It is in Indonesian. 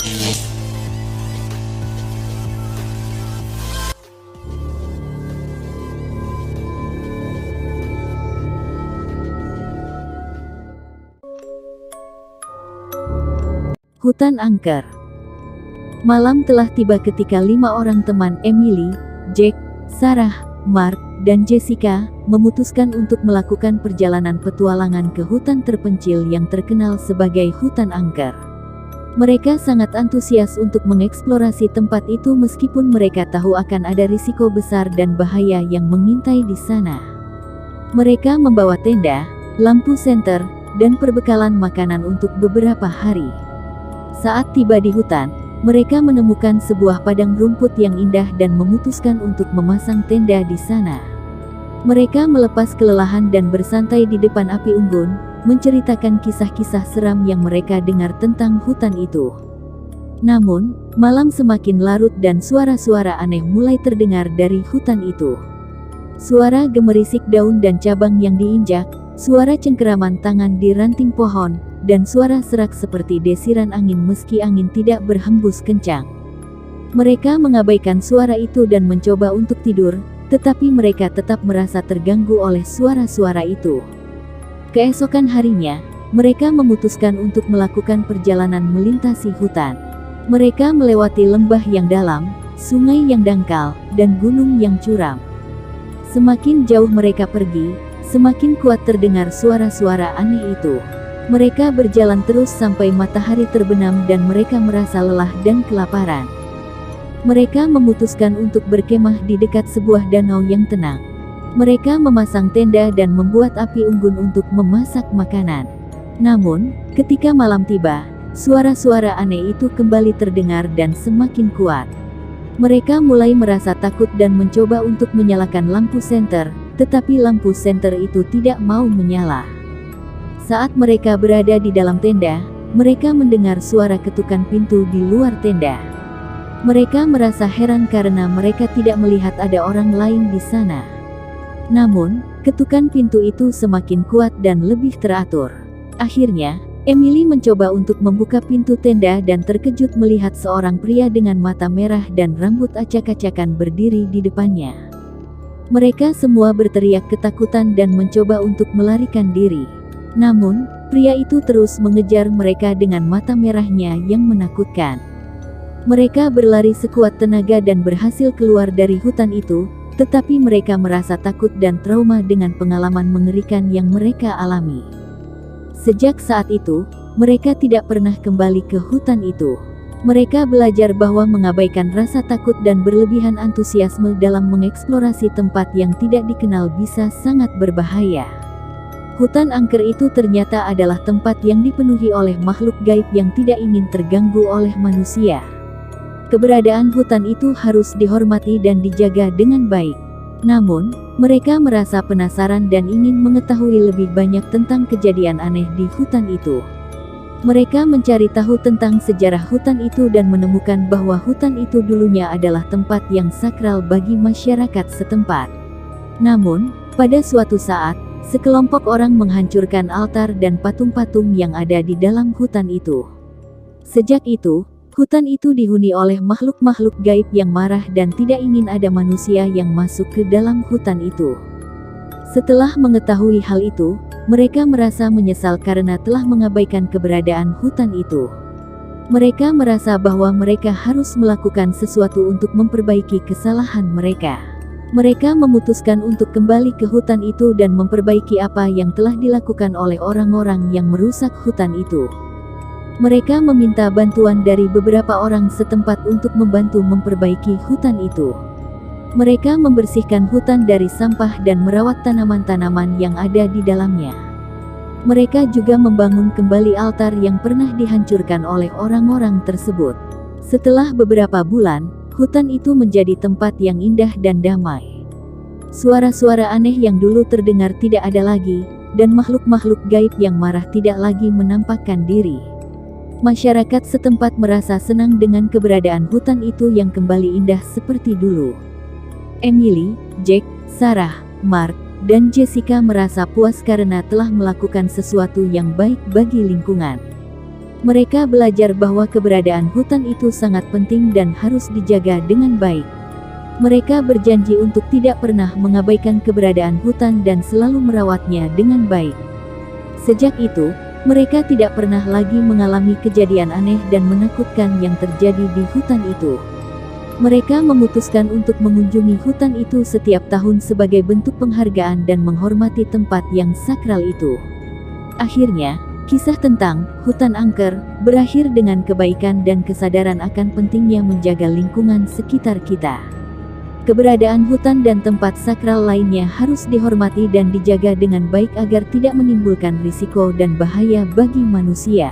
Hutan angker. Malam telah tiba ketika 5 orang teman Emily, Jack, Sarah, Mark, dan Jessica memutuskan untuk melakukan perjalanan petualangan ke hutan terpencil yang terkenal sebagai hutan angker. Mereka sangat antusias untuk mengeksplorasi tempat itu meskipun mereka tahu akan ada risiko besar dan bahaya yang mengintai di sana. Mereka membawa tenda, lampu senter, dan perbekalan makanan untuk beberapa hari. Saat tiba di hutan, mereka menemukan sebuah padang rumput yang indah dan memutuskan untuk memasang tenda di sana. Mereka melepas kelelahan dan bersantai di depan api unggun, menceritakan kisah-kisah seram yang mereka dengar tentang hutan itu. Namun, malam semakin larut dan suara-suara aneh mulai terdengar dari hutan itu. Suara gemerisik daun dan cabang yang diinjak, suara cengkeraman tangan di ranting pohon, dan suara serak seperti desiran angin meski angin tidak berhembus kencang. Mereka mengabaikan suara itu dan mencoba untuk tidur, tetapi mereka tetap merasa terganggu oleh suara-suara itu. Keesokan harinya, mereka memutuskan untuk melakukan perjalanan melintasi hutan. Mereka melewati lembah yang dalam, sungai yang dangkal, dan gunung yang curam. Semakin jauh mereka pergi, semakin kuat terdengar suara-suara aneh itu. Mereka berjalan terus sampai matahari terbenam dan mereka merasa lelah dan kelaparan. Mereka memutuskan untuk berkemah di dekat sebuah danau yang tenang. Mereka memasang tenda dan membuat api unggun untuk memasak makanan. Namun, ketika malam tiba, suara-suara aneh itu kembali terdengar dan semakin kuat. Mereka mulai merasa takut dan mencoba untuk menyalakan lampu senter, tetapi lampu senter itu tidak mau menyala. Saat mereka berada di dalam tenda, mereka mendengar suara ketukan pintu di luar tenda. Mereka merasa heran karena mereka tidak melihat ada orang lain di sana. Namun, ketukan pintu itu semakin kuat dan lebih teratur. Akhirnya, Emily mencoba untuk membuka pintu tenda dan terkejut melihat seorang pria dengan mata merah dan rambut acak-acakan berdiri di depannya. Mereka semua berteriak ketakutan dan mencoba untuk melarikan diri. Namun, pria itu terus mengejar mereka dengan mata merahnya yang menakutkan. Mereka berlari sekuat tenaga dan berhasil keluar dari hutan itu, tetapi mereka merasa takut dan trauma dengan pengalaman mengerikan yang mereka alami. Sejak saat itu, mereka tidak pernah kembali ke hutan itu. Mereka belajar bahwa mengabaikan rasa takut dan berlebihan antusiasme dalam mengeksplorasi tempat yang tidak dikenal bisa sangat berbahaya. Hutan angker itu ternyata adalah tempat yang dipenuhi oleh makhluk gaib yang tidak ingin terganggu oleh manusia. Keberadaan hutan itu harus dihormati dan dijaga dengan baik. Namun, mereka merasa penasaran dan ingin mengetahui lebih banyak tentang kejadian aneh di hutan itu. Mereka mencari tahu tentang sejarah hutan itu dan menemukan bahwa hutan itu dulunya adalah tempat yang sakral bagi masyarakat setempat. Namun, pada suatu saat, sekelompok orang menghancurkan altar dan patung-patung yang ada di dalam hutan itu. Sejak itu, hutan itu dihuni oleh makhluk-makhluk gaib yang marah dan tidak ingin ada manusia yang masuk ke dalam hutan itu. Setelah mengetahui hal itu, mereka merasa menyesal karena telah mengabaikan keberadaan hutan itu. Mereka merasa bahwa mereka harus melakukan sesuatu untuk memperbaiki kesalahan mereka. Mereka memutuskan untuk kembali ke hutan itu dan memperbaiki apa yang telah dilakukan oleh orang-orang yang merusak hutan itu. Mereka meminta bantuan dari beberapa orang setempat untuk membantu memperbaiki hutan itu. Mereka membersihkan hutan dari sampah dan merawat tanaman-tanaman yang ada di dalamnya. Mereka juga membangun kembali altar yang pernah dihancurkan oleh orang-orang tersebut. Setelah beberapa bulan, hutan itu menjadi tempat yang indah dan damai. Suara-suara aneh yang dulu terdengar tidak ada lagi, dan makhluk-makhluk gaib yang marah tidak lagi menampakkan diri. Masyarakat setempat merasa senang dengan keberadaan hutan itu yang kembali indah seperti dulu. Emily, Jack, Sarah, Mark, dan Jessica merasa puas karena telah melakukan sesuatu yang baik bagi lingkungan. Mereka belajar bahwa keberadaan hutan itu sangat penting dan harus dijaga dengan baik. Mereka berjanji untuk tidak pernah mengabaikan keberadaan hutan dan selalu merawatnya dengan baik. Sejak itu, mereka tidak pernah lagi mengalami kejadian aneh dan menakutkan yang terjadi di hutan itu. Mereka memutuskan untuk mengunjungi hutan itu setiap tahun sebagai bentuk penghargaan dan menghormati tempat yang sakral itu. Akhirnya, kisah tentang hutan angker berakhir dengan kebaikan dan kesadaran akan pentingnya menjaga lingkungan sekitar kita. Keberadaan hutan dan tempat sakral lainnya harus dihormati dan dijaga dengan baik agar tidak menimbulkan risiko dan bahaya bagi manusia.